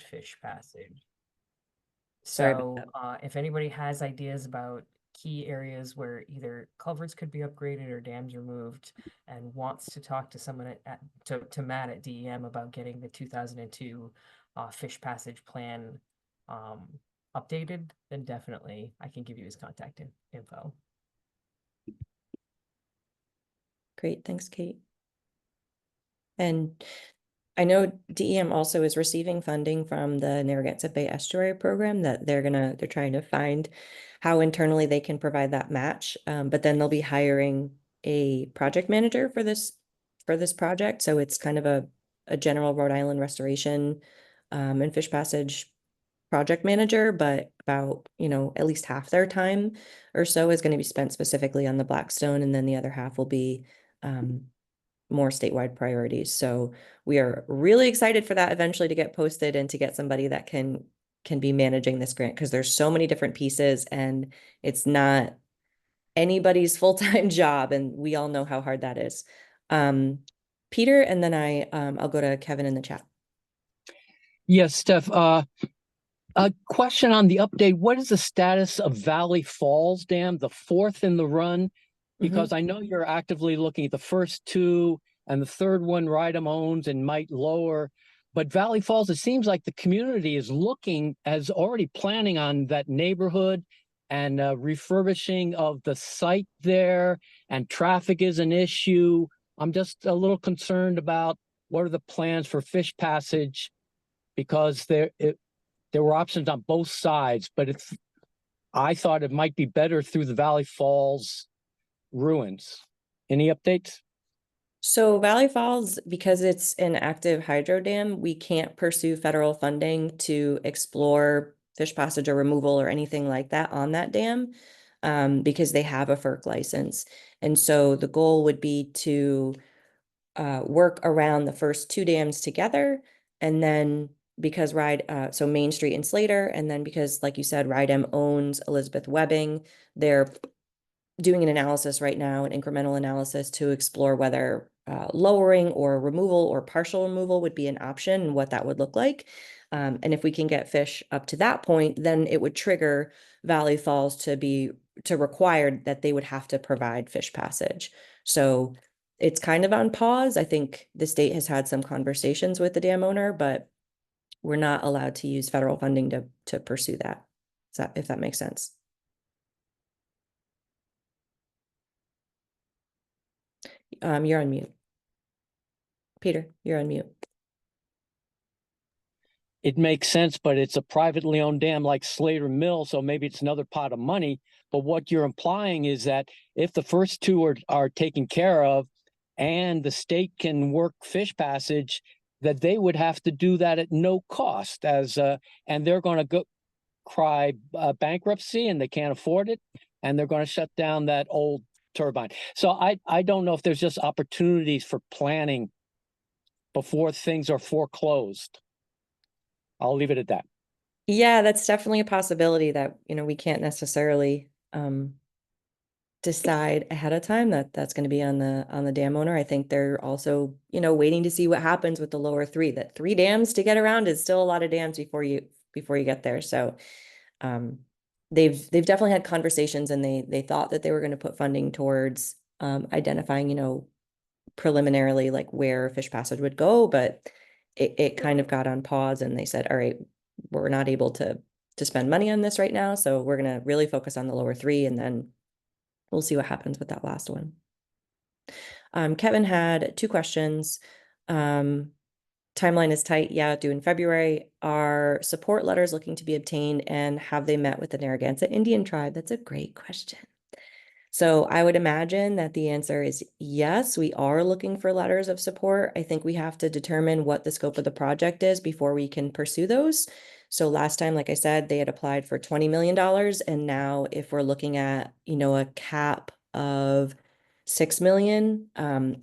fish passage. Sorry about So, that. if anybody has ideas about key areas where either culverts could be upgraded or dams removed, and wants to talk to someone to Matt at DEM about getting the 2002 fish passage plan um, updated, then definitely I can give you his contact info. Great, thanks, Kate. And I know DEM also is receiving funding from the Narragansett Bay Estuary Program that they're trying to find how internally they can provide that match. But then they'll be hiring a project manager for this project. So it's kind of a general Rhode Island restoration and fish passage project manager, but about, at least half their time or so is going to be spent specifically on the Blackstone, and then the other half will be more statewide priorities. So we are really excited for that eventually to get posted and to get somebody that can be managing this grant, because there's so many different pieces and it's not anybody's full-time job, and we all know how hard that is. Peter, and then I'll go to Kevin in the chat. Yes, Steph. A question on the update. What is the status of Valley Falls Dam, the fourth in the run? Because I know you're actively looking at the first two, and the third one Rydam owns and might lower. But Valley Falls, it seems like the community is already planning on that neighborhood and refurbishing of the site there, and traffic is an issue. I'm just a little concerned about what are the plans for fish passage, because there were options on both sides, but I thought it might be better through the Valley Falls ruins. Any updates? So Valley Falls, because it's an active hydro dam, we can't pursue federal funding to explore fish passage or removal or anything like that on that dam, because they have a FERC license. And so the goal would be to work around the first two dams together, and then because so Main Street and Slater, and then because, like you said, Rydam owns Elizabeth Webbing, they're doing an analysis right now, an incremental analysis to explore whether lowering or removal or partial removal would be an option and what that would look like. And if we can get fish up to that point, then it would trigger Valley Falls to require that they would have to provide fish passage. So it's kind of on pause. I think the state has had some conversations with the dam owner, but we're not allowed to use federal funding to pursue that. If that makes sense. You're on mute. Peter, you're on mute. It makes sense, but it's a privately owned dam like Slater Mill, so maybe it's another pot of money. But what you're implying is that if the first two are taken care of and the state can work fish passage, that they would have to do that at no cost, and they're going to cry bankruptcy and they can't afford it, and they're going to shut down that old turbine. So I don't know if there's just opportunities for planning before things are foreclosed. I'll leave it at that. Yeah, that's definitely a possibility that, we can't necessarily decide ahead of time that that's going to be on the dam owner. I think they're also, waiting to see what happens with the lower three. That 3 dams to get around is still a lot of dams before you get there. So they've definitely had conversations, and they thought that they were going to put funding towards identifying, preliminarily like where fish passage would go, but it kind of got on pause, and they said, all right, we're not able to spend money on this right now, so we're going to really focus on the lower 3, and then we'll see what happens with that last one. Kevin had 2 questions. Timeline is tight. Yeah, due in February. Are support letters looking to be obtained, and have they met with the Narragansett Indian tribe? That's a great question. So I would imagine that the answer is yes, we are looking for letters of support. I think we have to determine what the scope of the project is before we can pursue those. So last time, like I said, they had applied for $20 million. And now if we're looking at, a cap of 6 million,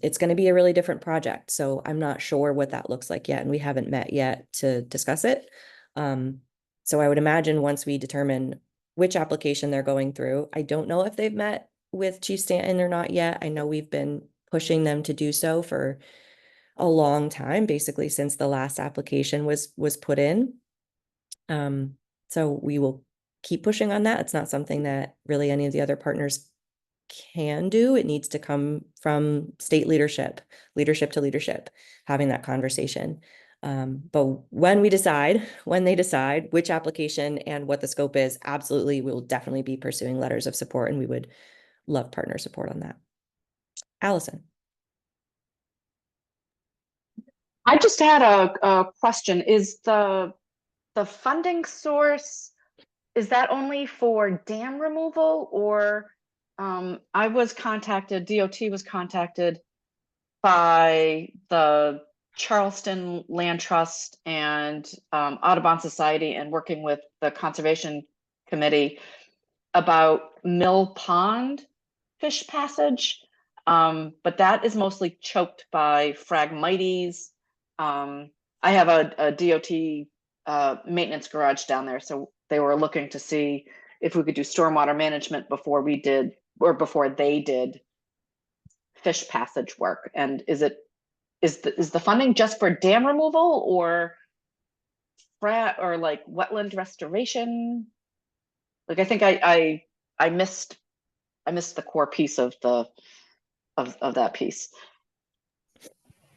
it's going to be a really different project. So I'm not sure what that looks like yet, and we haven't met yet to discuss it. So I would imagine once we determine which application they're going through, I don't know if they've met with Chief Stanton or not yet. I know we've been pushing them to do so for a long time, basically since the last application was put in. So we will keep pushing on that. It's not something that really any of the other partners can do. It needs to come from state leadership, leadership to leadership, having that conversation. But when they decide which application and what the scope is, absolutely, we'll definitely be pursuing letters of support, and we would love partner support on that. Allison. I just had a question. Is the funding source, is that only for dam removal, or I was contacted, DOT was contacted by the Charleston Land Trust and Audubon Society, and working with the Conservation Committee about Mill Pond fish passage. But that is mostly choked by Phragmites. I have a DOT maintenance garage down there, so they were looking to see if we could do stormwater management before we did, or before they did, fish passage work. And is the funding just for dam removal, or like wetland restoration? Like, I think I missed the core piece of that piece.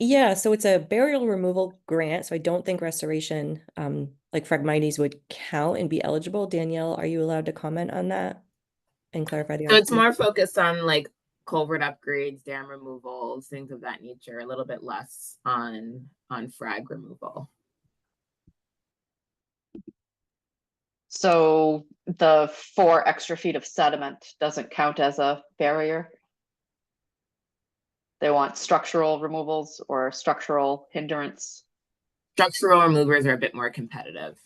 Yeah, so it's a burial removal grant, so I don't think restoration, like Phragmites, would count and be eligible. Danielle, are you allowed to comment on that and clarify the So it's answer? more focused on like culvert upgrades, dam removals, things of that nature, a little bit less on frag removal. So the 4 extra feet of sediment doesn't count as a barrier? They want structural removals or structural hindrance? Structural removers are a bit more competitive.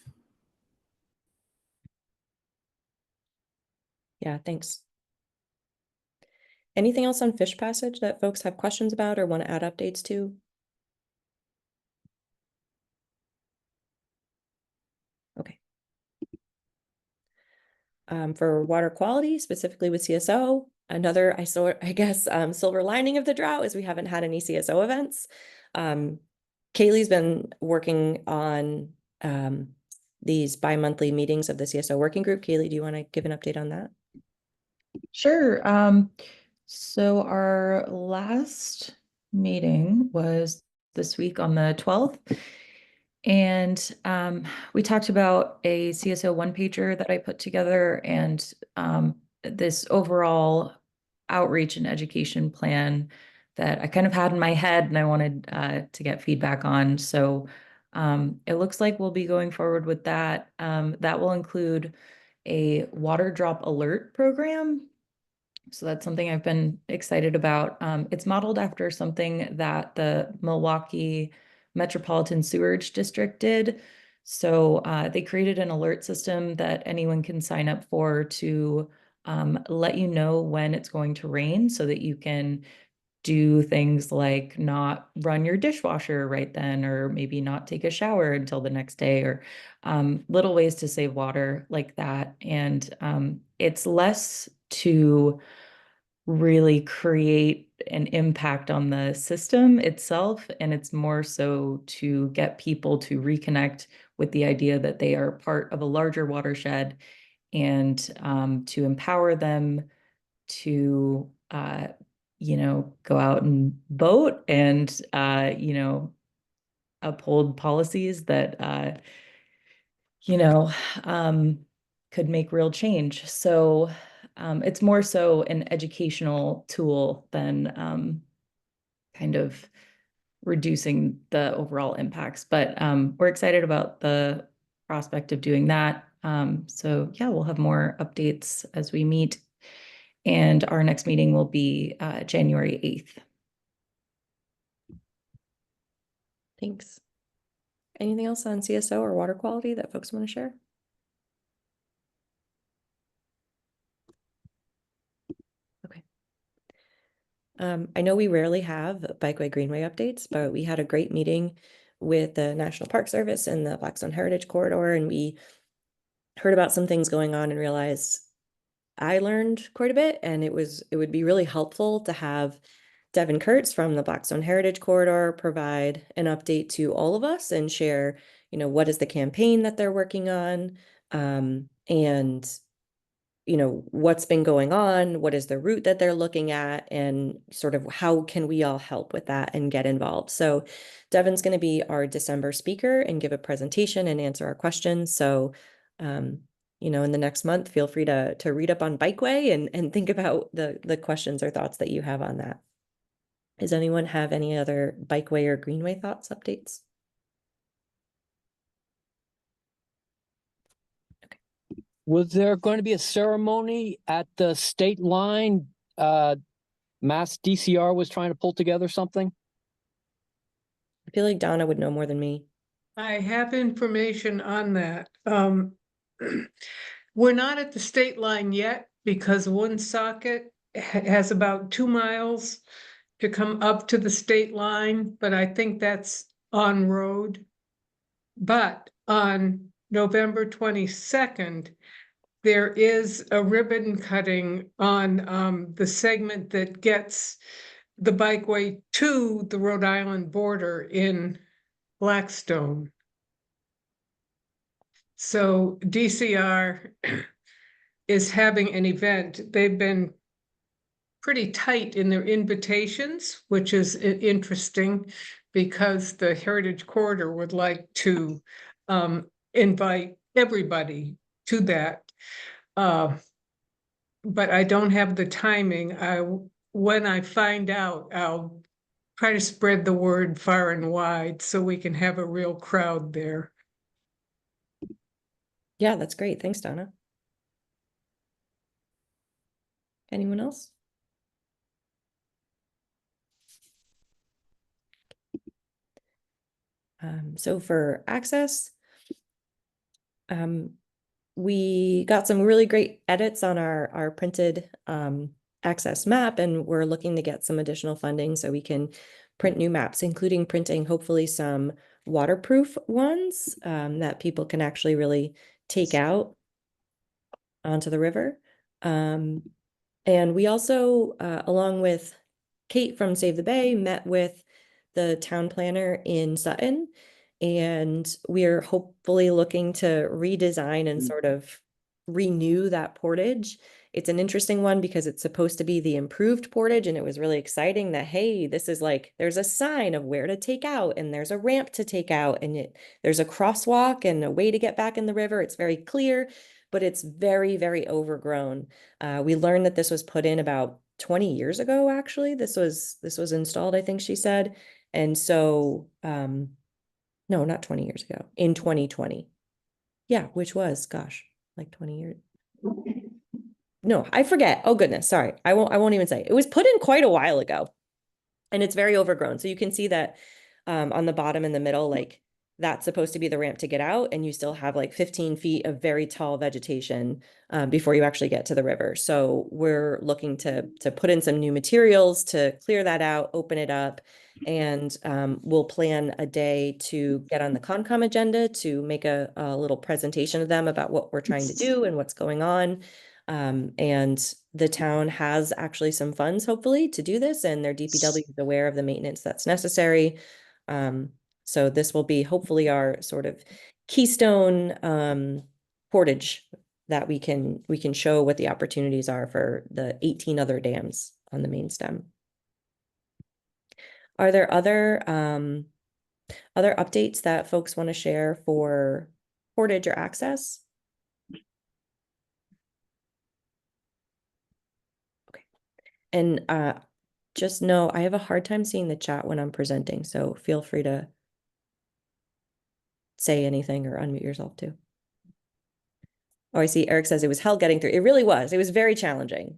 Yeah, thanks. Anything else on fish passage that folks have questions about or want to add updates to? Okay. For water quality, specifically with CSO, another, I guess, silver lining of the drought is we haven't had any CSO events. Kaylee's been working on these bi-monthly meetings of the CSO working group. Kaylee, do you want to give an update on that? Sure. So our last meeting was this week on the 12th. And we talked about a CSO one-pager that I put together, and this overall outreach and education plan that I kind of had in my head and I wanted to get feedback on. So it looks like we'll be going forward with that. That will include a water drop alert program. So that's something I've been excited about. It's modeled after something that the Milwaukee Metropolitan Sewerage District did. So they created an alert system that anyone can sign up for to let you know when it's going to rain, so that you can do things like not run your dishwasher right then, or maybe not take a shower until the next day, or little ways to save water like that. And it's less to really create an impact on the system itself, and it's more so to get people to reconnect with the idea that they are part of a larger watershed, and to empower them to go out and vote and uphold policies that could make real change. So it's more so an educational tool than kind of reducing the overall impacts. But we're excited about the prospect of doing that. So yeah, we'll have more updates as we meet. And our next meeting will be January 8th. Thanks. Anything else on CSO or water quality that folks want to share? Okay. I know we rarely have Bikeway Greenway updates, but we had a great meeting with the National Park Service and the Blackstone Heritage Corridor, and we heard about some things going on and realized I learned quite a bit, and it would be really helpful to have Devin Kurtz from the Blackstone Heritage Corridor provide an update to all of us and share, what is the campaign that they're working on, and what's been going on, what is the route that they're looking at, and sort of how can we all help with that and get involved. So Devin's going to be our December speaker and give a presentation and answer our questions. So, in the next month, feel free to read up on Bikeway and think about the questions or thoughts that you have on that. Does anyone have any other Bikeway or Greenway thoughts, updates? Was there going to be a ceremony at the state line? Mass DCR was trying to pull together something. I feel like Donna would know more than me. I have information on that. We're not at the state line yet because Woonsocket has about 2 miles to come up to the state line, but I think that's on road. But on November 22nd, there is a ribbon cutting on the segment that gets the bikeway to the Rhode Island border in Blackstone. So DCR is having an event. They've been pretty tight in their invitations, which is interesting because the Heritage Corridor would like to invite everybody to that. But I don't have the timing. When I find out, I'll try to spread the word far and wide so we can have a real crowd there. Yeah, that's great. Thanks, Donna. Anyone else? So for access, we got some really great edits on our printed access map, and we're looking to get some additional funding so we can print new maps, including printing hopefully some waterproof ones that people can actually really take out onto the river. And we also, along with Kate from Save the Bay, met with the town planner in Sutton, and we're hopefully looking to redesign and sort of renew that portage. It's an interesting one because it's supposed to be the improved portage, and it was really exciting that, hey, this is like, there's a sign of where to take out, and there's a ramp to take out, and there's a crosswalk and a way to get back in the river. It's very clear, but it's very, very overgrown. We learned that this was put in about 20 years ago, actually. This was installed, I think she said. And so, no, not 20 years ago, in 2020. Yeah, which was, gosh, like 20 years. No, I forget. Oh goodness, sorry. I won't even say. It was put in quite a while ago, and it's very overgrown. So you can see that on the bottom in the middle, like that's supposed to be the ramp to get out, and you still have like 15 feet of very tall vegetation before you actually get to the river. So we're looking to put in some new materials to clear that out, open it up, and we'll plan a day to get on the Concom agenda to make a little presentation of them about what we're trying to do and what's going on. And the town has actually some funds, hopefully, to do this, and their DPW is aware of the maintenance that's necessary. So this will be hopefully our sort of keystone portage that we can show what the opportunities are for the 18 other dams on the main stem. Are there other updates that folks want to share for portage or access? Okay. And just know I have a hard time seeing the chat when I'm presenting, so feel free to say anything or unmute yourself too. Oh, I see Eric says it was hell getting through. It really was. It was very challenging.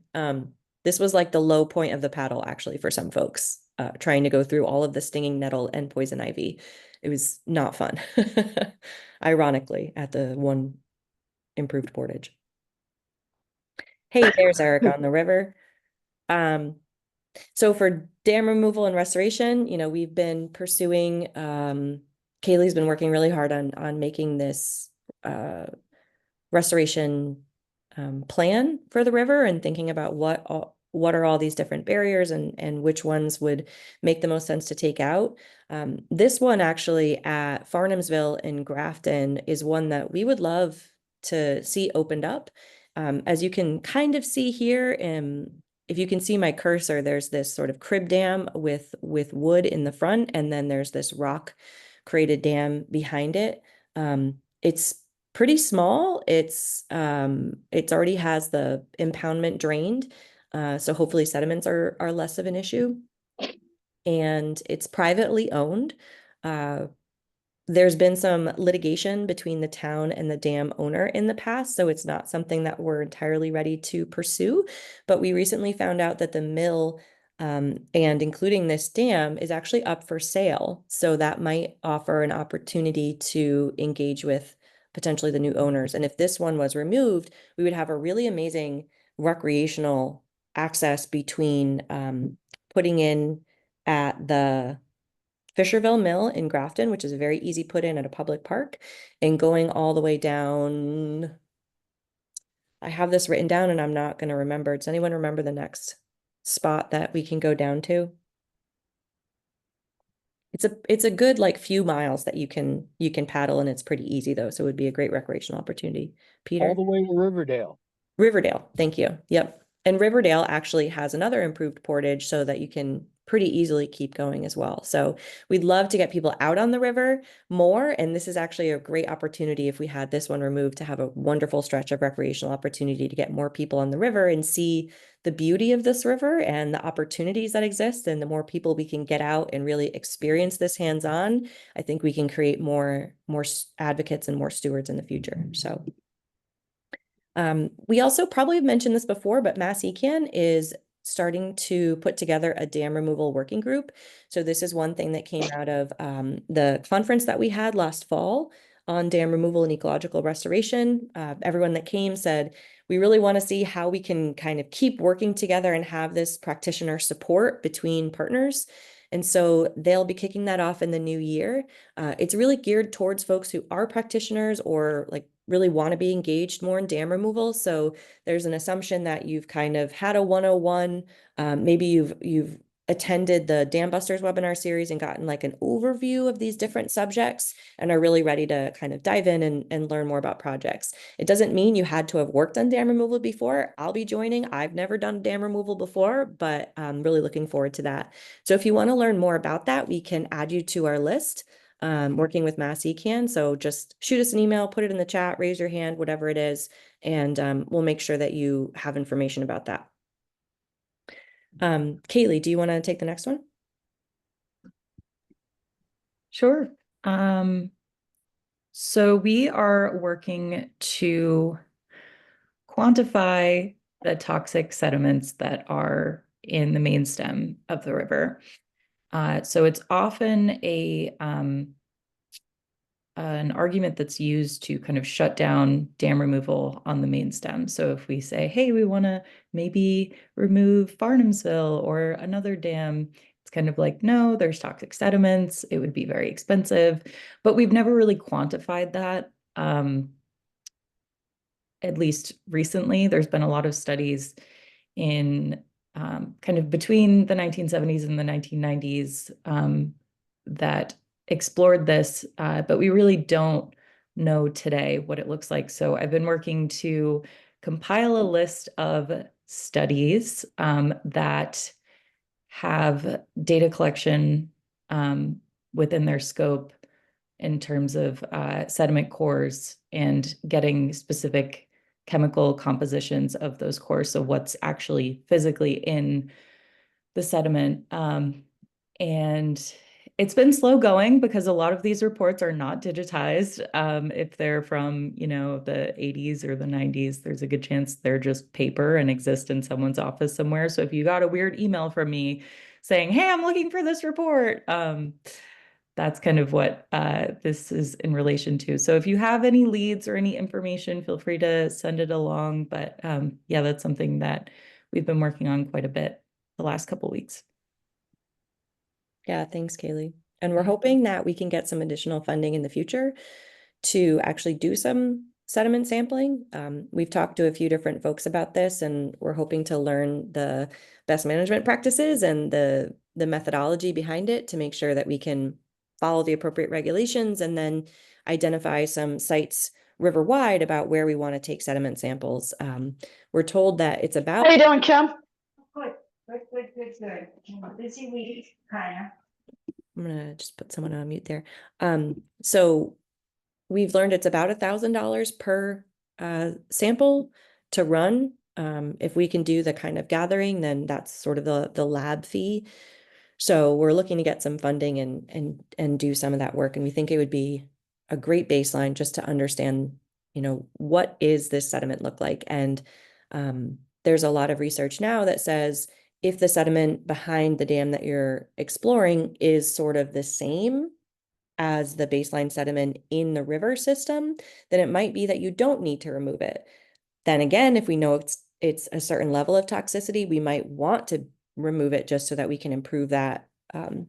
This was like the low point of the paddle, actually, for some folks, trying to go through all of the stinging nettle and poison ivy. It was not fun, ironically, at the one improved portage. Hey, there's Eric on the river. So for dam removal and restoration, we've been pursuing, Kaylee's been working really hard on making this restoration plan for the river and thinking about what what are all these different barriers and which ones would make the most sense to take out. This one actually at Farnhamsville in Grafton is one that we would love to see opened up. As you can kind of see here, if you can see my cursor, there's this sort of crib dam with wood in the front, and then there's this rock created dam behind it. It's pretty small. It's already has the impoundment drained, so hopefully sediments are less of an issue. And it's privately owned. There's been some litigation between the town and the dam owner in the past, so it's not something that we're entirely ready to pursue. But we recently found out that the mill and including this dam is actually up for sale. So that might offer an opportunity to engage with potentially the new owners. And if this one was removed, we would have a really amazing recreational access between putting in at the Fisherville Mill in Grafton, which is a very easy put in at a public park, and going all the way down. I have this written down and I'm not going to remember. Does anyone remember the next spot that we can go down to? It's a good like few miles that you can paddle, and it's pretty easy though, so it would be a great recreational opportunity. Peter? All the way to Riverdale. Riverdale, thank you. Yep. And Riverdale actually has another improved portage so that you can pretty easily keep going as well. So we'd love to get people out on the river more. And this is actually a great opportunity, if we had this one removed, to have a wonderful stretch of recreational opportunity to get more people on the river and see the beauty of this river and the opportunities that exist. And the more people we can get out and really experience this hands-on, I think we can create more advocates and more stewards in the future. So we also probably have mentioned this before, but Mass Econ is starting to put together a dam removal working group. So this is one thing that came out of the conference that we had last fall on dam removal and ecological restoration. Everyone that came said, we really want to see how we can kind of keep working together and have this practitioner support between partners. And so they'll be kicking that off in the new year. It's really geared towards folks who are practitioners or like really want to be engaged more in dam removal. So there's an assumption that you've kind of had a 101, maybe you've attended the Dam Busters webinar series and gotten like an overview of these different subjects and are really ready to kind of dive in and learn more about projects. It doesn't mean you had to have worked on dam removal before. I'll be joining. I've never done dam removal before, but I'm really looking forward to that. So if you want to learn more about that, we can add you to our list. Working with Mass Econ. So just shoot us an email, put it in the chat, raise your hand, whatever it is, and we'll make sure that you have information about that. Kaylee, do you want to take the next one? Sure. So we are working to quantify the toxic sediments that are in the main stem of the river. So it's often an argument that's used to kind of shut down dam removal on the main stem. So if we say, hey, we want to maybe remove Farnhamsville or another dam, it's kind of like, no, there's toxic sediments. It would be very expensive, but we've never really quantified that. At least recently, there's been a lot of studies in kind of between the 1970s and the 1990s that explored this, but we really don't know today what it looks like. So I've been working to compile a list of studies that have data collection within their scope in terms of sediment cores and getting specific chemical compositions of those cores. So what's actually physically in the sediment. And it's been slow going because a lot of these reports are not digitized. If they're from, you know, the 80s or the 90s, there's a good chance they're just paper and exist in someone's office somewhere. So if you got a weird email from me saying, hey, I'm looking for this report, that's kind of what this is in relation to. So if you have any leads or any information, feel free to send it along. But yeah, that's something that we've been working on quite a bit the last couple of weeks. Yeah, thanks, Kaylee. And we're hoping that we can get some additional funding in the future to actually do some sediment sampling. We've talked to a few different folks about this, and we're hoping to learn the best management practices and the methodology behind it to make sure that we can follow the appropriate regulations and then identify some sites river-wide about where we want to take sediment samples. We're told that it's about— How you doing, Kim? Good. Busy week, kinda. I'm gonna just put someone on mute there. So we've learned it's about $1,000 per sample to run. If we can do the kind of gathering, then that's sort of the lab fee. So we're looking to get some funding and do some of that work. And we think it would be a great baseline just to understand, what is this sediment look like? And there's a lot of research now that says if the sediment behind the dam that you're exploring is sort of the same as the baseline sediment in the river system, then it might be that you don't need to remove it. Then again, if we know it's a certain level of toxicity, we might want to remove it just so that we can improve that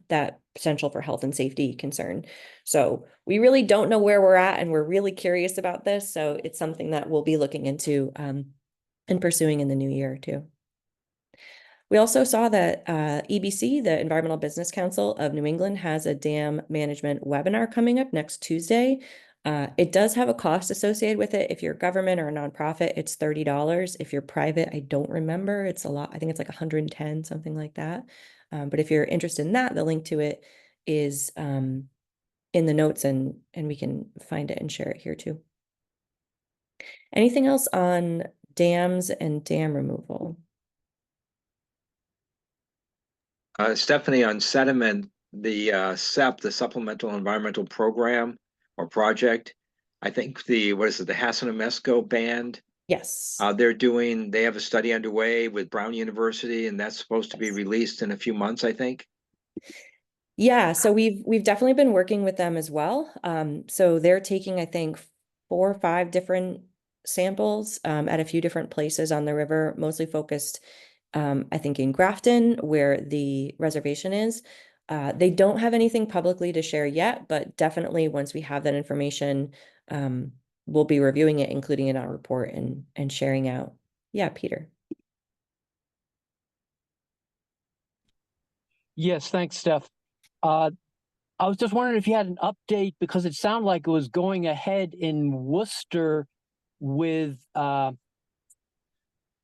that potential for health and safety concern. So we really don't know where we're at, and we're really curious about this. So it's something that we'll be looking into and pursuing in the new year too. We also saw that EBC, the Environmental Business Council of New England, has a dam management webinar coming up next Tuesday. It does have a cost associated with it. If you're government or a nonprofit, it's $30. If you're private, I don't remember. It's a lot. I think it's like 110, something like that. But if you're interested in that, the link to it is in the notes, and we can find it and share it here too. Anything else on dams and dam removal? Stephanie, on sediment, the SEP, the Supplemental Environmental Program or Project, I think the Hassanamesco Band, Yes. they have a study underway with Brown University, and that's supposed to be released in a few months, I think. Yeah, so we've definitely been working with them as well. So they're taking, I think, 4 or 5 different samples at a few different places on the river, mostly focused, I think, in Grafton, where the reservation is. They don't have anything publicly to share yet, but definitely once we have that information, we'll be reviewing it, including in our report and sharing out. Yeah, Peter. Yes, thanks, Steph. I was just wondering if you had an update, because it sounded like it was going ahead in Worcester with the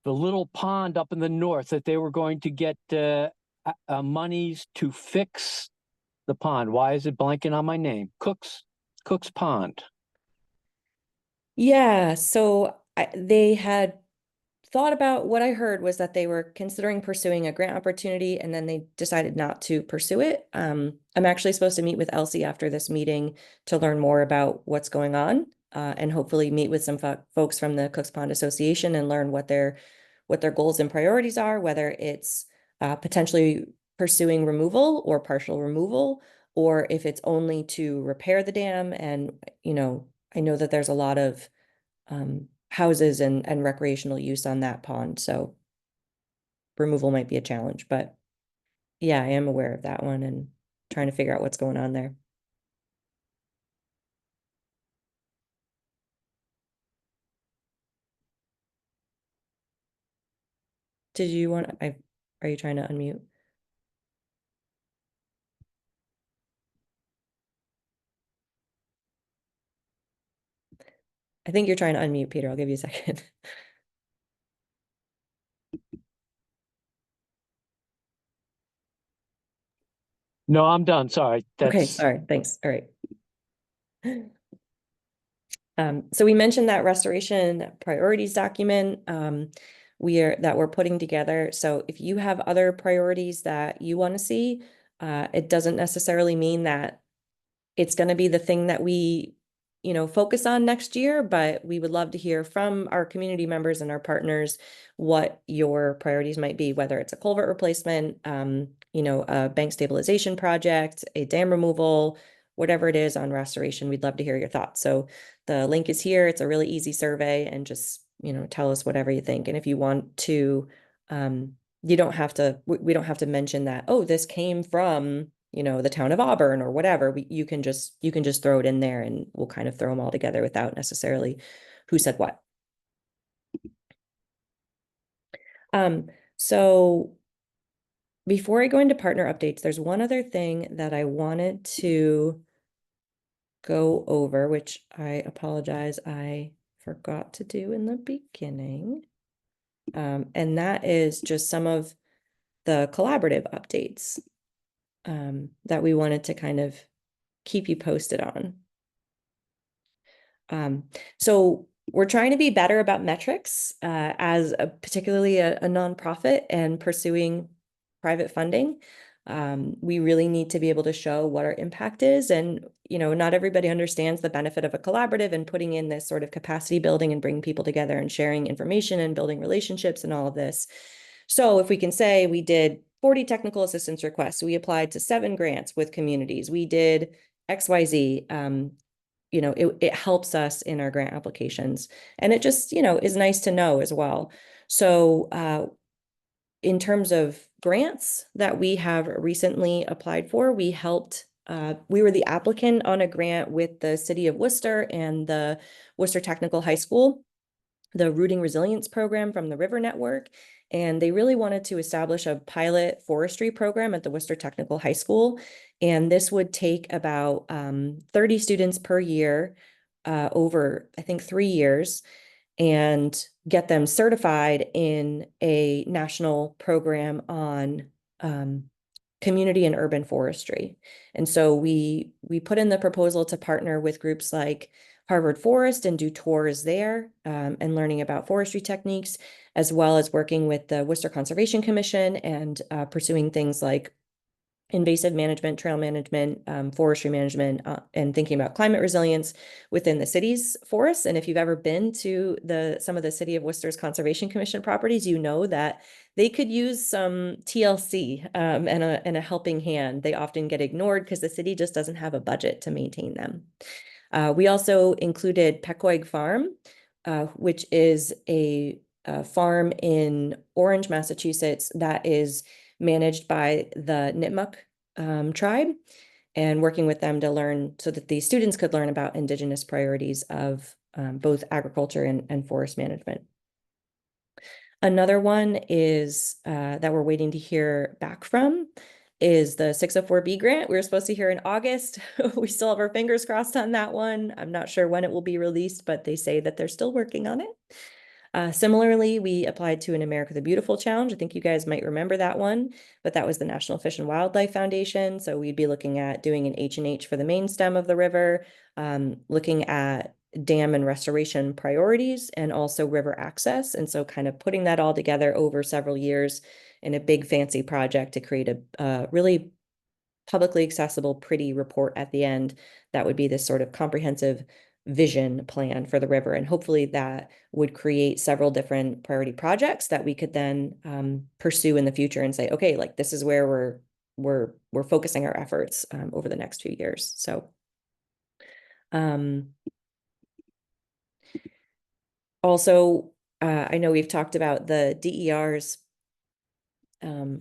little pond up in the north, that they were going to get monies to fix the pond. Why is it blanking on my name? Cook's Pond. Yeah, so they had thought about— what I heard was that they were considering pursuing a grant opportunity, and then they decided not to pursue it. I'm actually supposed to meet with Elsie after this meeting to learn more about what's going on, and hopefully meet with some folks from the Cooks Pond Association and learn what their goals and priorities are, whether it's potentially pursuing removal or partial removal, or if it's only to repair the dam. And, I know that there's a lot of houses and recreational use on that pond, so removal might be a challenge. But yeah, I am aware of that one and trying to figure out what's going on there. Did you want— are you trying to unmute? I think you're trying to unmute, Peter. I'll give you a second. No, I'm done. Sorry. Okay, sorry. Thanks. All right. So we mentioned that restoration priorities document that we're putting together. So if you have other priorities that you want to see, it doesn't necessarily mean that it's going to be the thing that we, focus on next year, but we would love to hear from our community members and our partners what your priorities might be, whether it's a culvert replacement, a bank stabilization project, a dam removal, whatever it is on restoration. We'd love to hear your thoughts. So the link is here. It's a really easy survey, and just, tell us whatever you think. And if you want to, you don't have to— we don't have to mention that, oh, this came from, the town of Auburn or whatever. You can just throw it in there, and we'll kind of throw them all together without necessarily who said what. So before I go into partner updates, there's one other thing that I wanted to go over, which I apologize, I forgot to do in the beginning. And that is just some of the collaborative updates that we wanted to kind of keep you posted on. So we're trying to be better about metrics as particularly a nonprofit and pursuing private funding. We really need to be able to show what our impact is. And, you know, not everybody understands the benefit of a collaborative and putting in this sort of capacity building and bringing people together and sharing information and building relationships and all of this. So if we can say we did 40 technical assistance requests, we applied to 7 grants with communities, we did XYZ, you know, it helps us in our grant applications. And it just, you know, is nice to know as well. So in terms of grants that we have recently applied for, we helped, we were the applicant on a grant with the City of Worcester and the Worcester Technical High School, the Rooting Resilience Program from the River Network. And they really wanted to establish a pilot forestry program at the Worcester Technical High School. And this would take about 30 students per year over, I think, 3 years, and get them certified in a national program on community and urban forestry. And so we put in the proposal to partner with groups like Harvard Forest and do tours there and learning about forestry techniques, as well as working with the Worcester Conservation Commission and pursuing things like invasive management, trail management, forestry management, and thinking about climate resilience within the city's forests. And if you've ever been to some of the City of Worcester's Conservation Commission properties, you know that they could use some TLC and a helping hand. They often get ignored because the city just doesn't have a budget to maintain them. We also included Pequoig Farm, which is a farm in Orange, Massachusetts, that is managed by the Nipmuc tribe, and working with them to learn so that these students could learn about Indigenous priorities of both agriculture and forest management. Another one is that we're waiting to hear back from is the 604B grant. We were supposed to hear in August. We still have our fingers crossed on that one. I'm not sure when it will be released, but they say that they're still working on it. Similarly, we applied to an America the Beautiful challenge. I think you guys might remember that one, but that was the National Fish and Wildlife Foundation. So we'd be looking at doing an H&H for the main stem of the river, looking at dam and restoration priorities, and also river access. And so kind of putting that all together over several years in a big fancy project to create a really publicly accessible, pretty report at the end that would be this sort of comprehensive vision plan for the river. And hopefully that would create several different priority projects that we could then pursue in the future and say, okay, like this is where we're focusing our efforts over the next few years. So also, I know we've talked about the DER's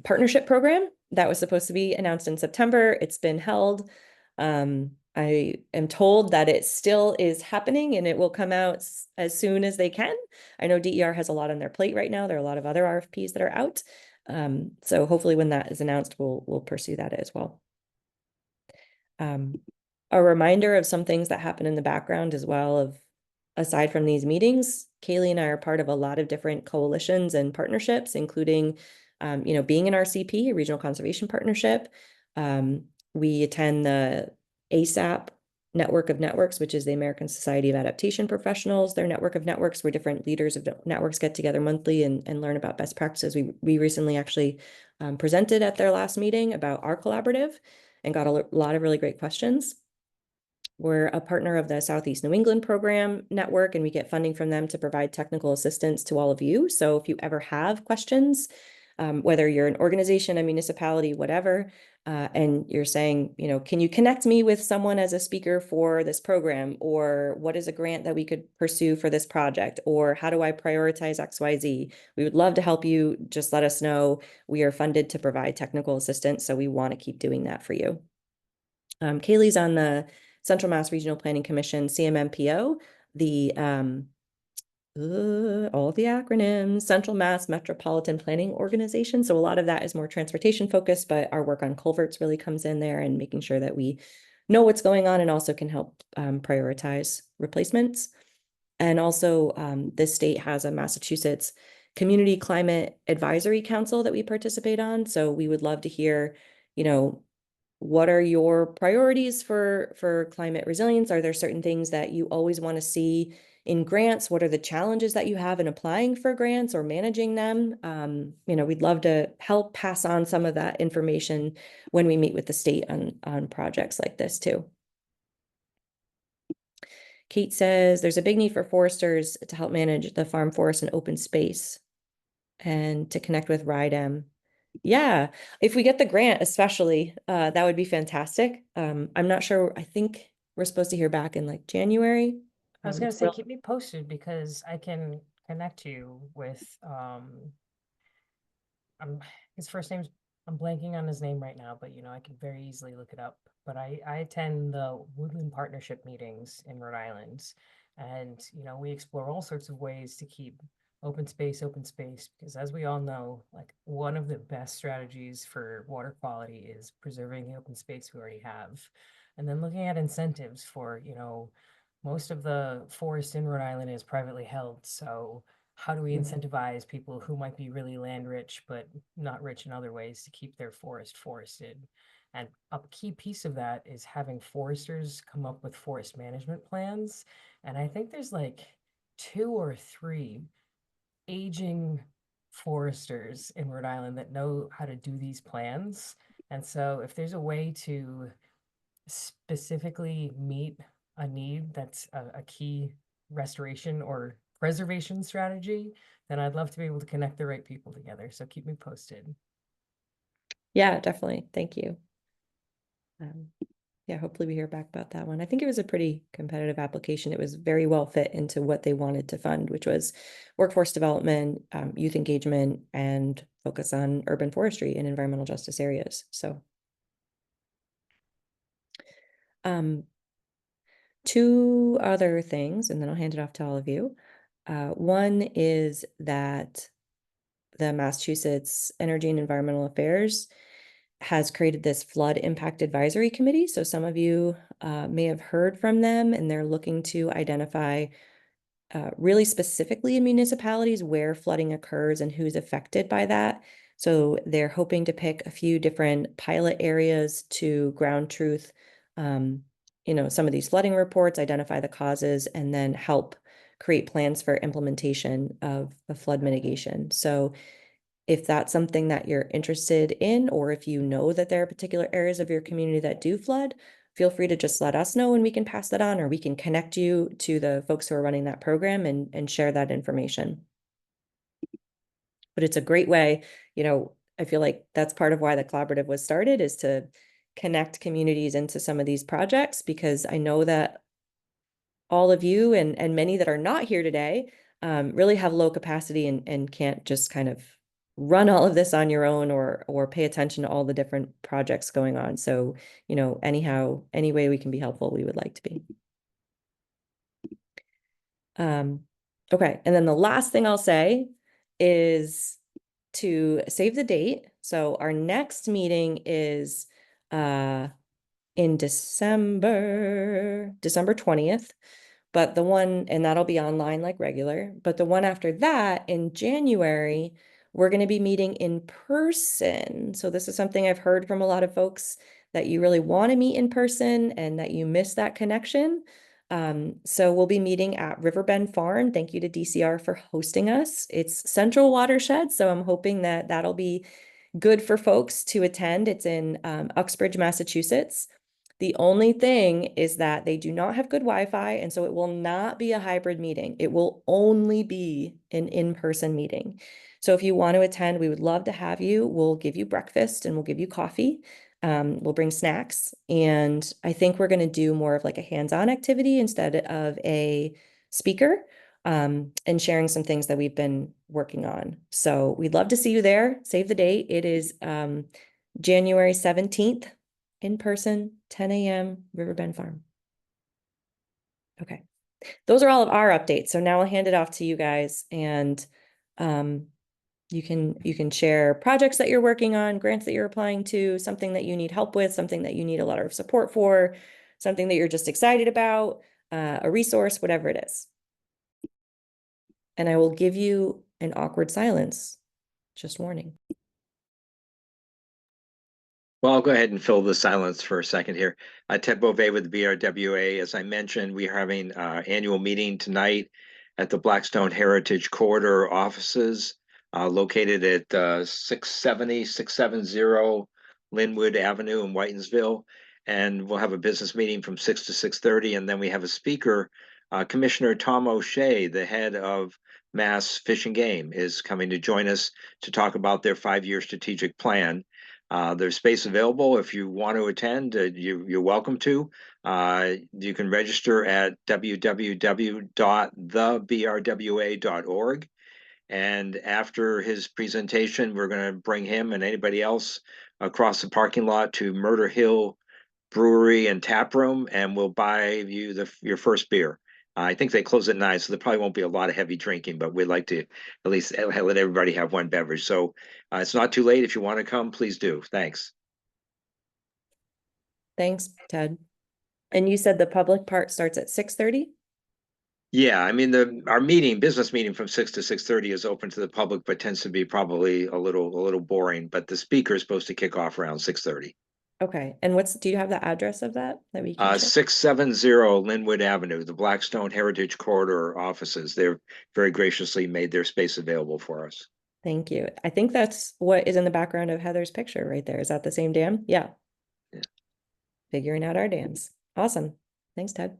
partnership program that was supposed to be announced in September. It's been held. I am told that it still is happening and it will come out as soon as they can. I know DER has a lot on their plate right now. There are a lot of other RFPs that are out. So hopefully when that is announced, we'll pursue that as well. A reminder of some things that happen in the background as well, aside from these meetings, Kaylee and I are part of a lot of different coalitions and partnerships, including being an RCP, a Regional Conservation Partnership. We attend the ASAP Network of Networks, which is the American Society of Adaptation Professionals, their network of networks where different leaders of networks get together monthly and learn about best practices. We recently actually presented at their last meeting about our collaborative and got a lot of really great questions. We're a partner of the Southeast New England Program Network, and we get funding from them to provide technical assistance to all of you. So if you ever have questions, whether you're an organization, a municipality, whatever, and you're saying, can you connect me with someone as a speaker for this program? Or what is a grant that we could pursue for this project? Or how do I prioritize XYZ? We would love to help you. Just let us know. We are funded to provide technical assistance, so we want to keep doing that for you. Kaylee's on the Central Mass Regional Planning Commission, CMMPO, the all the acronyms, Central Mass Metropolitan Planning Organization. So a lot of that is more transportation focused, but our work on culverts really comes in there and making sure that we know what's going on and also can help prioritize replacements. And also the state has a Massachusetts Community Climate Advisory Council that we participate on. So we would love to hear, you know, what are your priorities for climate resilience? Are there certain things that you always want to see in grants? What are the challenges that you have in applying for grants or managing them? You know, we'd love to help pass on some of that information when we meet with the state on projects like this too. Kate says there's a big need for foresters to help manage the farm forest and open space and to connect with RIDEM. Yeah, if we get the grant, especially, that would be fantastic. I'm not sure. I think we're supposed to hear back in like January. I was gonna say, keep me posted because I can connect you with his first name's, I'm blanking on his name right now, but you know, I can very easily look it up. But I attend the Woodland Partnership meetings in Rhode Island, and you know, we explore all sorts of ways to keep open space, because as we all know, like one of the best strategies for water quality is preserving the open space we already have. And then looking at incentives for, you know, most of the forest in Rhode Island is privately held, so how do we incentivize people who might be really land rich but not rich in other ways to keep their forest forested? And a key piece of that is having foresters come up with forest management plans. And I think there's like 2 or 3 aging foresters in Rhode Island that know how to do these plans. And so if there's a way to specifically meet a need that's a key restoration or preservation strategy, then I'd love to be able to connect the right people together. So keep me posted. Yeah, definitely. Thank you. Yeah, hopefully we hear back about that one. I think it was a pretty competitive application. It was very well fit into what they wanted to fund, which was workforce development, youth engagement, and focus on urban forestry and environmental justice areas. So 2 other things, and then I'll hand it off to all of you. One is that the Massachusetts Energy and Environmental Affairs has created this flood impact advisory committee. So some of you may have heard from them, and they're looking to identify really specifically in municipalities where flooding occurs and who's affected by that. So they're hoping to pick a few different pilot areas to ground truth, you know, some of these flooding reports, identify the causes, and then help create plans for implementation of flood mitigation. So if that's something that you're interested in, or if you know that there are particular areas of your community that do flood, feel free to just let us know and we can pass that on, or we can connect you to the folks who are running that program and share that information. But it's a great way, you know, I feel like that's part of why the collaborative was started, is to connect communities into some of these projects, because I know that all of you and many that are not here today really have low capacity and can't just kind of run all of this on your own or pay attention to all the different projects going on. So, you know, anyhow, any way we can be helpful, we would like to be. Okay, and then the last thing I'll say is to save the date. So our next meeting is in December 20th. But the one, and that'll be online like regular, but the one after that in January, we're going to be meeting in person. So this is something I've heard from a lot of folks, that you really want to meet in person and that you miss that connection. So we'll be meeting at Riverbend Farm. Thank you to DCR for hosting us. It's Central Watershed, so I'm hoping that that'll be good for folks to attend. It's in Uxbridge, Massachusetts. The only thing is that they do not have good Wi-Fi, and so it will not be a hybrid meeting. It will only be an in-person meeting. So if you want to attend, we would love to have you. We'll give you breakfast and we'll give you coffee. We'll bring snacks. And I think we're going to do more of like a hands-on activity instead of a speaker, and sharing some things that we've been working on. So we'd love to see you there. Save the date. It is January 17th. In person, 10 a.m., Riverbend Farm. Okay, those are all of our updates. So now I'll hand it off to you guys, and you can share projects that you're working on, grants that you're applying to, something that you need help with, something that you need a letter of support for, something that you're just excited about, a resource, whatever it is. And I will give you an awkward silence. Just warning. Well, I'll go ahead and fill the silence for a second here. Ted Beauvais with the BRWA. As I mentioned, we are having annual meeting tonight at the Blackstone Heritage Corridor offices located at 670 Linwood Avenue in Whitensville. And we'll have a business meeting from 6 to 6:30. And then we have a speaker, Commissioner Tom O'Shea, the head of Mass Fish and Game, is coming to join us to talk about their 5-year strategic plan. There's space available if you want to attend. You're welcome to. You can register at www.thebrwa.org. And after his presentation, we're going to bring him and anybody else across the parking lot to Murder Hill Brewery and Tap Room, and we'll buy you your first beer. I think they close at 9, so there probably won't be a lot of heavy drinking, but we'd like to at least let everybody have one beverage. So it's not too late. If you want to come, please do. Thanks. Thanks, Ted. And you said the public part starts at 6:30? Yeah, I mean our business meeting from 6 to 6:30 is open to the public, but tends to be probably a little boring. But the speaker is supposed to kick off around 6:30. Okay. And do you have the address of that we can check? 670 Linwood Avenue, the Blackstone Heritage Corridor offices. They're very graciously made their space available for us. Thank you. I think that's what is in the background of Heather's picture right there. Is that the same dam? Yeah. Figuring out our dams. Awesome. Thanks, Ted.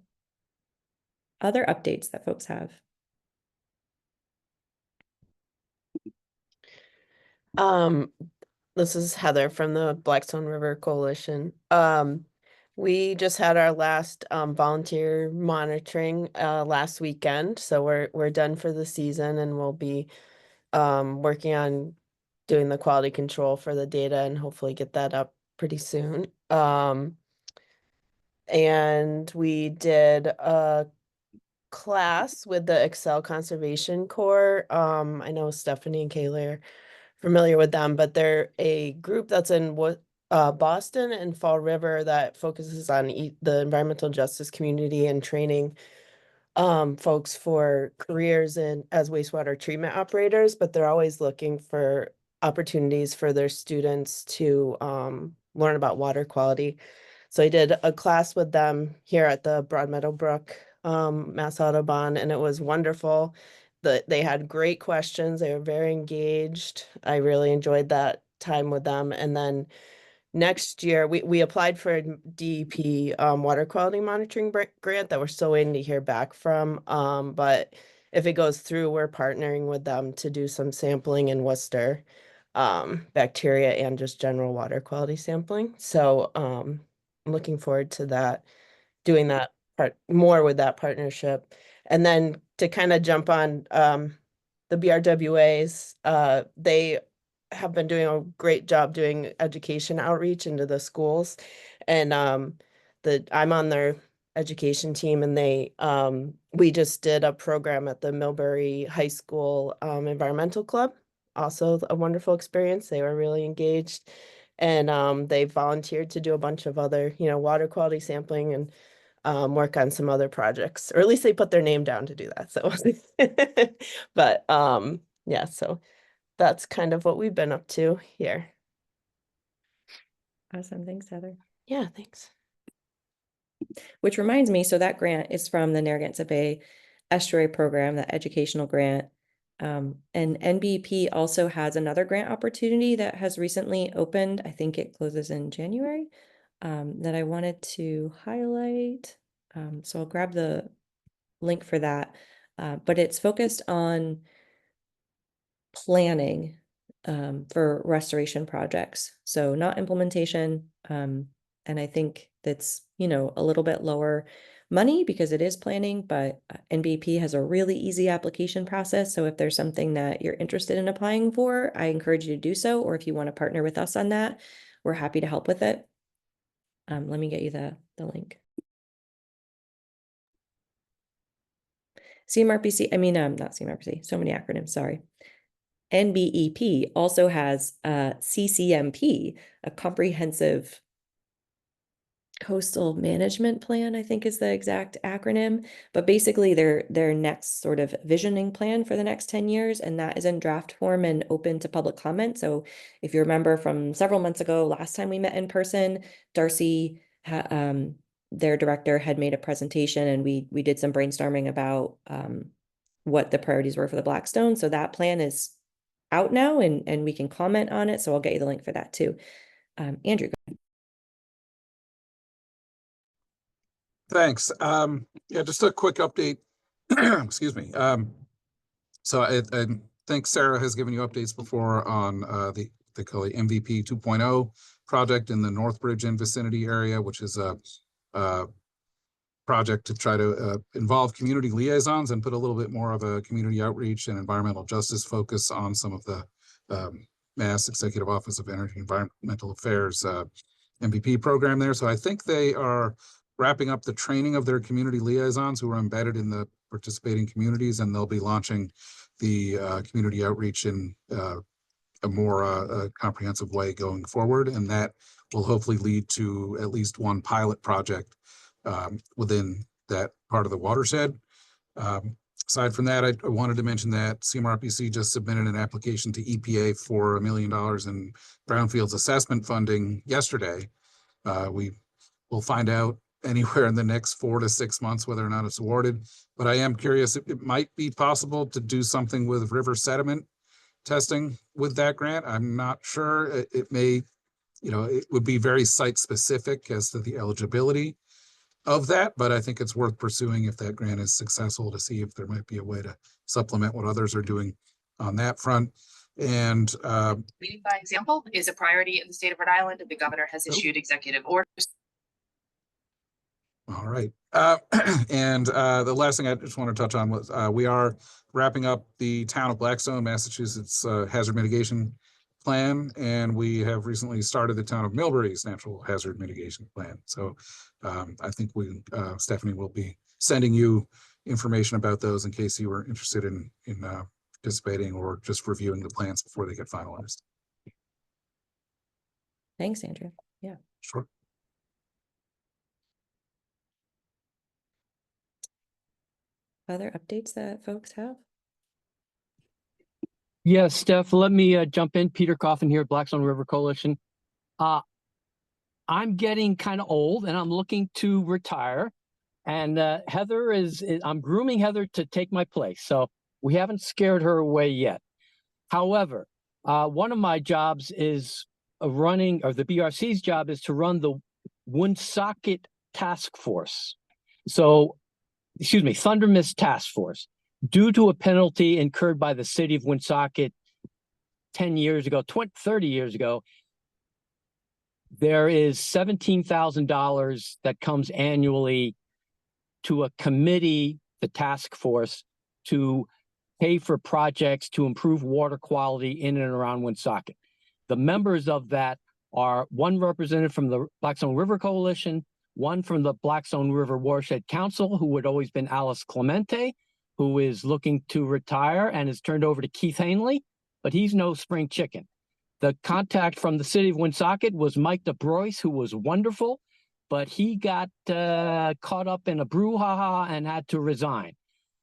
Other updates that folks have? This is Heather from the Blackstone River Coalition. We just had our last volunteer monitoring last weekend, so we're done for the season, and we'll be working on doing the quality control for the data and hopefully get that up pretty soon. And we did a class with the Excel Conservation Corps. I know Stephanie and Kayla are familiar with them, but they're a group that's in Boston and Fall River that focuses on the environmental justice community and training folks for careers as wastewater treatment operators, but they're always looking for opportunities for their students to learn about water quality. So I did a class with them here at the Broadmeadow Brook Mass Audubon, and it was wonderful. They had great questions. They were very engaged. I really enjoyed that time with them. And then next year, we applied for a DEP water quality monitoring grant that we're still waiting to hear back from. But if it goes through, we're partnering with them to do some sampling in Worcester, bacteria and just general water quality sampling. So I'm looking forward to that, doing that more with that partnership. And then to kind of jump on the BRWAs, they have been doing a great job doing education outreach into the schools. And I'm on their education team, and we just did a program at the Millbury High School Environmental Club. Also a wonderful experience. They were really engaged, and they volunteered to do a bunch of other, water quality sampling and work on some other projects, or at least they put their name down to do that. So, but yeah, so that's kind of what we've been up to here. Awesome. Thanks, Heather. Yeah, thanks. Which reminds me, so that grant is from the Narragansett Bay Estuary Program, that educational grant. And NBP also has another grant opportunity that has recently opened. I think it closes in January, that I wanted to highlight. So I'll grab the link for that. But it's focused on planning for restoration projects. So not implementation. And I think that's, a little bit lower money because it is planning, but NBP has a really easy application process. So if there's something that you're interested in applying for, I encourage you to do so. Or if you want to partner with us on that, we're happy to help with it. Let me get you the link. CMRPC, I mean, not CMRPC, so many acronyms, sorry. NBEP also has CCMP, a comprehensive coastal management plan, I think is the exact acronym, but basically their next sort of visioning plan for the next 10 years, and that is in draft form and open to public comment. So if you remember from several months ago, last time we met in person, Darcy, their director, had made a presentation, and we did some brainstorming about what the priorities were for the Blackstone. So that plan is out now, and we can comment on it. So I'll get you the link for that too. Andrew, go ahead. Thanks. Yeah, just a quick update. Excuse me. So I think Sarah has given you updates before on they call it MVP 2.0 project in the Northbridge and vicinity area, which is a project to try to involve community liaisons and put a little bit more of a community outreach and environmental justice focus on some of the Mass Executive Office of Energy and Environmental Affairs MVP program there. So I think they are wrapping up the training of their community liaisons who are embedded in the participating communities, and they'll be launching the community outreach in a more comprehensive way going forward. And that will hopefully lead to at least one pilot project within that part of the watershed. Aside from that, I wanted to mention that CMRPC just submitted an application to EPA for $1 million in brownfields assessment funding yesterday. We will find out anywhere in the next 4 to 6 months whether or not it's awarded. But I am curious, it might be possible to do something with river sediment testing with that grant. I'm not sure. It may, it would be very site specific as to the eligibility of that, but I think it's worth pursuing if that grant is successful to see if there might be a way to supplement what others are doing on that front. And leading by example is a priority in the state of Rhode Island, and the governor has issued executive orders. All right. And the last thing I just want to touch on was we are wrapping up the town of Blackstone, Massachusetts hazard mitigation plan, and we have recently started the town of Millbury's natural hazard mitigation plan. So I think Stephanie will be sending you information about those in case you were interested in participating or just reviewing the plans before they get finalized. Thanks, Andrew. Yeah. Sure. Other updates that folks have? Yes, Steph, let me jump in. Peter Coffin here, Blackstone River Coalition. I'm getting kind of old and I'm looking to retire. And Heather I'm grooming Heather to take my place. So we haven't scared her away yet. However, one of my jobs is the BRC's job is to run the Woonsocket Task Force. So, Thunder Mist Task Force. Due to a penalty incurred by the city of Woonsocket 30 years ago, there is $17,000 that comes annually to a committee, the task force, to pay for projects to improve water quality in and around Woonsocket. The members of that are one representative from the Blackstone River Coalition, one from the Blackstone River Watershed Council, who had always been Alice Clemente, who is looking to retire and is turned over to Keith Hanley, but he's no spring chicken. The contact from the city of Woonsocket was Mike DeBrois, who was wonderful, but he got caught up in a brouhaha and had to resign.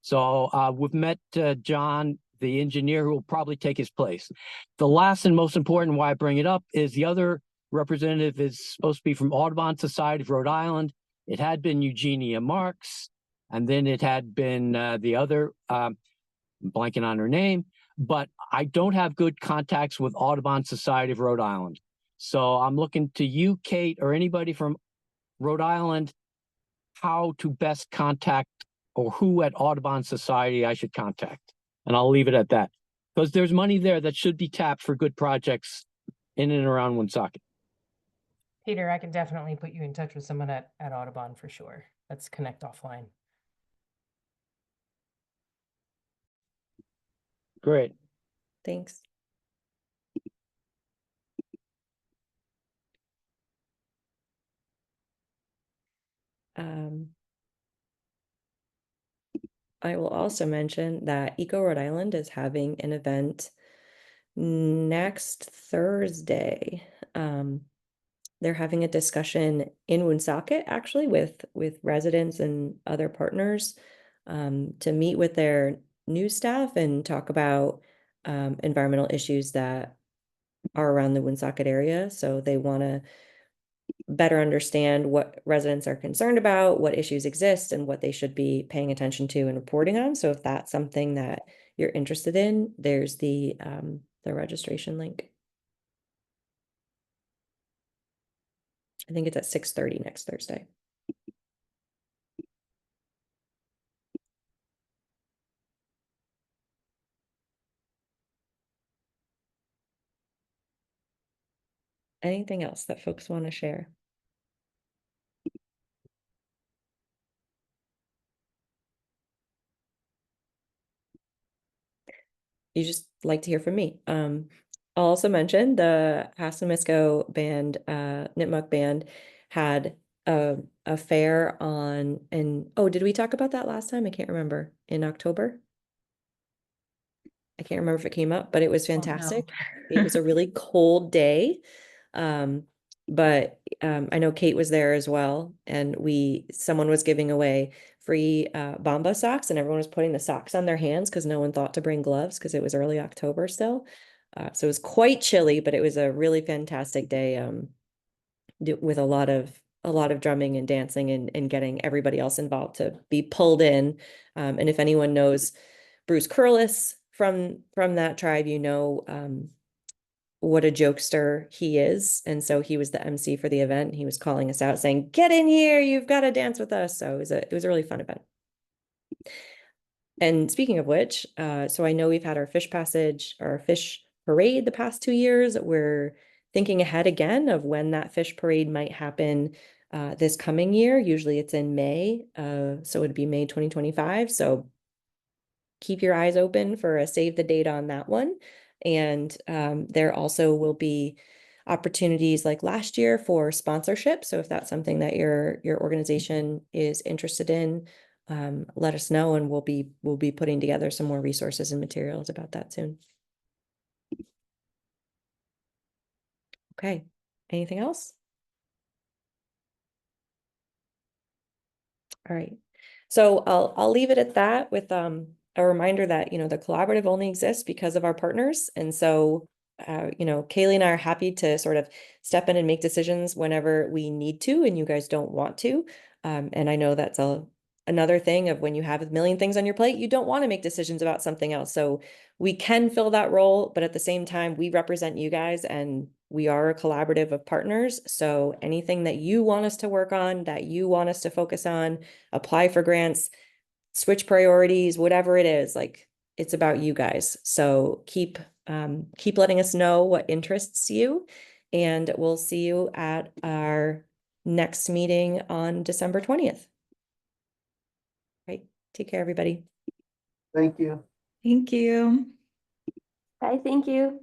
So we've met John, the engineer, who will probably take his place. The last and most important why I bring it up is the other representative is supposed to be from Audubon Society of Rhode Island. It had been Eugenia Marks, and then it had been the other, I'm blanking on her name, but I don't have good contacts with Audubon Society of Rhode Island. So I'm looking to you, Kate, or anybody from Rhode Island, how to best contact or who at Audubon Society I should contact. And I'll leave it at that. Because there's money there that should be tapped for good projects in and around Woonsocket. Peter, I can definitely put you in touch with someone at Audubon for sure. Let's connect offline. Great. Thanks. I will also mention that Eco Rhode Island is having an event next Thursday. They're having a discussion in Woonsocket actually with residents and other partners to meet with their new staff and talk about environmental issues that are around the Woonsocket area. So they want to better understand what residents are concerned about, what issues exist, and what they should be paying attention to and reporting on. So if that's something that you're interested in, there's the registration link. I think it's at 6:30 next Thursday. Anything else that folks want to share? You just like to hear from me. I'll also mention the Hassamisco band, Nipmuc band, had a fair on, and oh, did we talk about that last time? I can't remember. In October? I can't remember if it came up, but it was fantastic. It was a really cold day. But I know Kate was there as well, and someone was giving away free Bamba socks, and everyone was putting the socks on their hands because no one thought to bring gloves because it was early October still. So it was quite chilly, but it was a really fantastic day with a lot of drumming and dancing and getting everybody else involved to be pulled in. And if anyone knows Bruce Curlis from that tribe, you know what a jokester he is. And so he was the MC for the event. He was calling us out saying, "Get in here, you've got to dance with us." So it was a really fun event. And speaking of which, so I know we've had our fish passage, our fish parade the past 2 years. We're thinking ahead again of when that fish parade might happen this coming year. Usually it's in May, so it'd be May 2025. So keep your eyes open for a save the date on that one. And there also will be opportunities like last year for sponsorship. So if that's something that your organization is interested in, let us know, and we'll be putting together some more resources and materials about that soon. Okay, anything else? All right. So I'll leave it at that with a reminder that, the collaborative only exists because of our partners. And so, Kaylee and I are happy to sort of step in and make decisions whenever we need to, and you guys don't want to. And I know that's another thing of when you have a million things on your plate, you don't want to make decisions about something else. So we can fill that role, but at the same time, we represent you guys and we are a collaborative of partners. So anything that you want us to work on, that you want us to focus on, apply for grants, switch priorities, whatever it is, like it's about you guys. So keep letting us know what interests you, and we'll see you at our next meeting on December 20th. Right. Take care, everybody. Thank you. Thank you. Bye. Thank you.